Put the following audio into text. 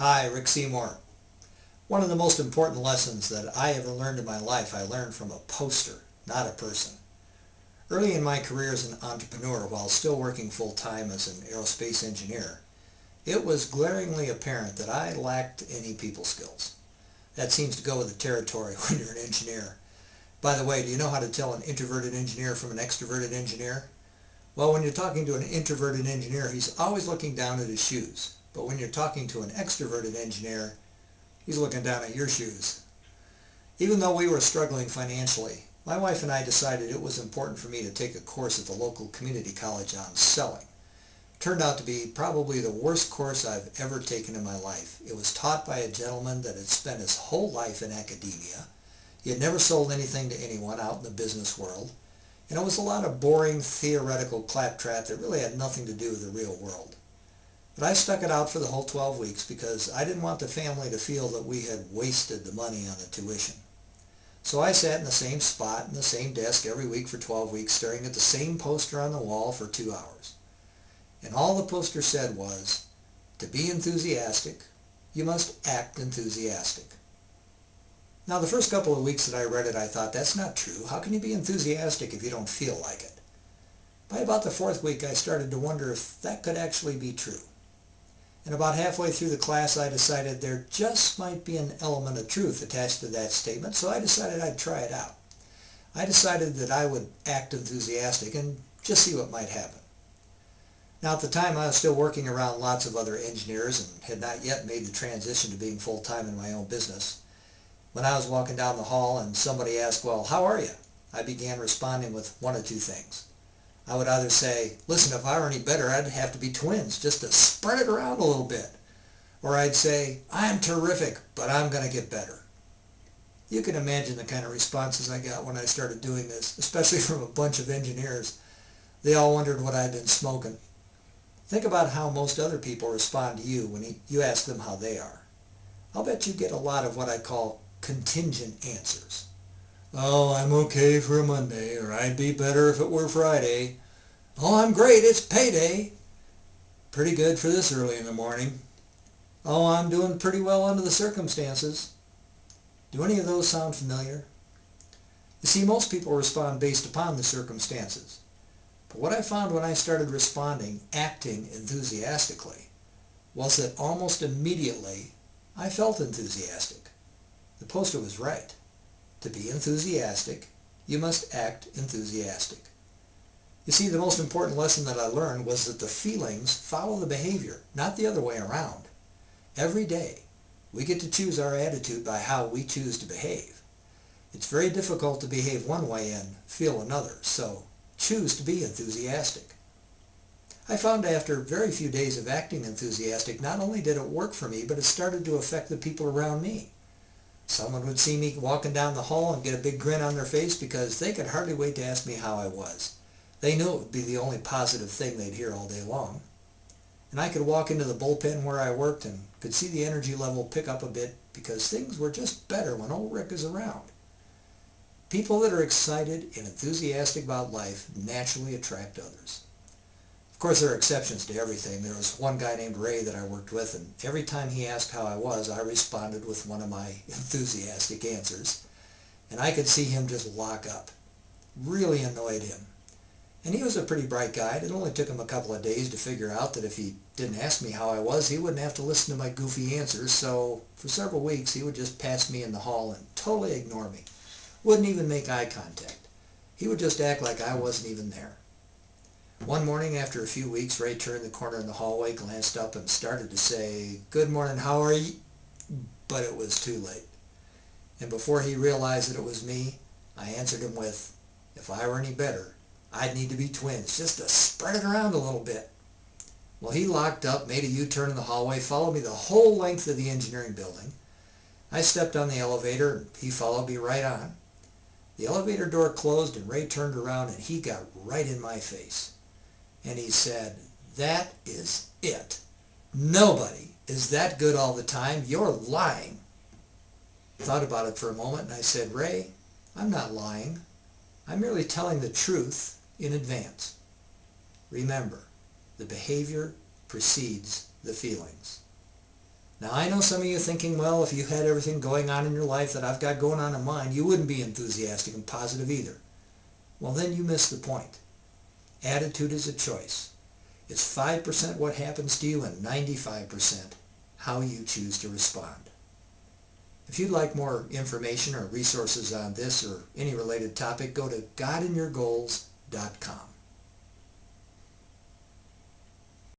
Hi, Rick Seymour. One of the most important lessons that I ever learned in my life, I learned from a poster, not a person. Early in my career as an entrepreneur, while still working full-time as an aerospace engineer, it was glaringly apparent that I lacked any people skills. That seems to go with the territory when you're an engineer. By the way, do you know how to tell an introverted engineer from an extroverted engineer? Well, when you're talking to an introverted engineer, he's always looking down at his shoes. But when you're talking to an extroverted engineer, he's looking down at your shoes. Even though we were struggling financially, my wife and I decided it was important for me to take a course at the local community college on selling. It turned out to be probably the worst course I've ever taken in my life. It was taught by a gentleman that had spent his whole life in academia. He had never sold anything to anyone out in the business world, and it was a lot of boring theoretical claptrap that really had nothing to do with the real world. But I stuck it out for the whole 12 weeks because I didn't want the family to feel that we had wasted the money on the tuition. So I sat in the same spot in the same desk every week for 12 weeks, staring at the same poster on the wall for 2 hours. And all the poster said was, to be enthusiastic, you must act enthusiastic. Now, the first couple of weeks that I read it, I thought, that's not true. How can you be enthusiastic if you don't feel like it? By about the fourth week, I started to wonder if that could actually be true. And about halfway through the class, I decided there just might be an element of truth attached to that statement, so I decided I'd try it out. I decided that I would act enthusiastic and just see what might happen. Now, at the time, I was still working around lots of other engineers and had not yet made the transition to being full-time in my own business. When I was walking down the hall and somebody asked, well, how are you? I began responding with one of two things. I would either say, listen, if I were any better, I'd have to be twins just to spread it around a little bit. Or I'd say, I'm terrific, but I'm going to get better. You can imagine the kind of responses I got when I started doing this, especially from a bunch of engineers. They all wondered what I'd been smoking. Think about how most other people respond to you when you ask them how they are. I'll bet you get a lot of what I call contingent answers. Oh, I'm okay for a Monday, or I'd be better if it were Friday. Oh, I'm great, it's payday. Pretty good for this early in the morning. Oh, I'm doing pretty well under the circumstances. Do any of those sound familiar? You see, most people respond based upon the circumstances. But what I found when I started responding, acting enthusiastically, was that almost immediately I felt enthusiastic. The poster was right. To be enthusiastic, you must act enthusiastic. You see, the most important lesson that I learned was that the feelings follow the behavior, not the other way around. Every day, we get to choose our attitude by how we choose to behave. It's very difficult to behave one way and feel another, so choose to be enthusiastic. I found after very few days of acting enthusiastic, not only did it work for me, but it started to affect the people around me. Someone would see me walking down the hall and get a big grin on their face because they could hardly wait to ask me how I was. They knew it would be the only positive thing they'd hear all day long. And I could walk into the bullpen where I worked and could see the energy level pick up a bit because things were just better when old Rick is around. People that are excited and enthusiastic about life naturally attract others. Of course, there are exceptions to everything. There was one guy named Ray that I worked with, and every time he asked how I was, I responded with one of my enthusiastic answers. And I could see him just lock up. Really annoyed him. And he was a pretty bright guy. It only took him a couple of days to figure out that if he didn't ask me how I was, he wouldn't have to listen to my goofy answers. So for several weeks, he would just pass me in the hall and totally ignore me. Wouldn't even make eye contact. He would just act like I wasn't even there. One morning after a few weeks, Ray turned the corner in the hallway, glanced up, and started to say, "Good morning, how are you?" But it was too late. And before he realized that it was me, I answered him with, if I were any better, I'd need to be twins, just to spread it around a little bit. Well, he locked up, made a U-turn in the hallway, followed me the whole length of the engineering building. I stepped on the elevator, and he followed me right on. The elevator door closed, and Ray turned around, and he got right in my face. And he said, "That is it. Nobody is that good all the time. You're lying." I thought about it for a moment, and I said, "Ray, I'm not lying. I'm merely telling the truth in advance. Remember, the behavior precedes the feelings." Now I know some of you thinking, well, if you had everything going on in your life that I've got going on in mine, you wouldn't be enthusiastic and positive either. Well, then you miss the point. Attitude is a choice. It's 5% what happens to you and 95% how you choose to respond. If you'd like more information or resources on this or any related topic, go to godinyourgoals.com.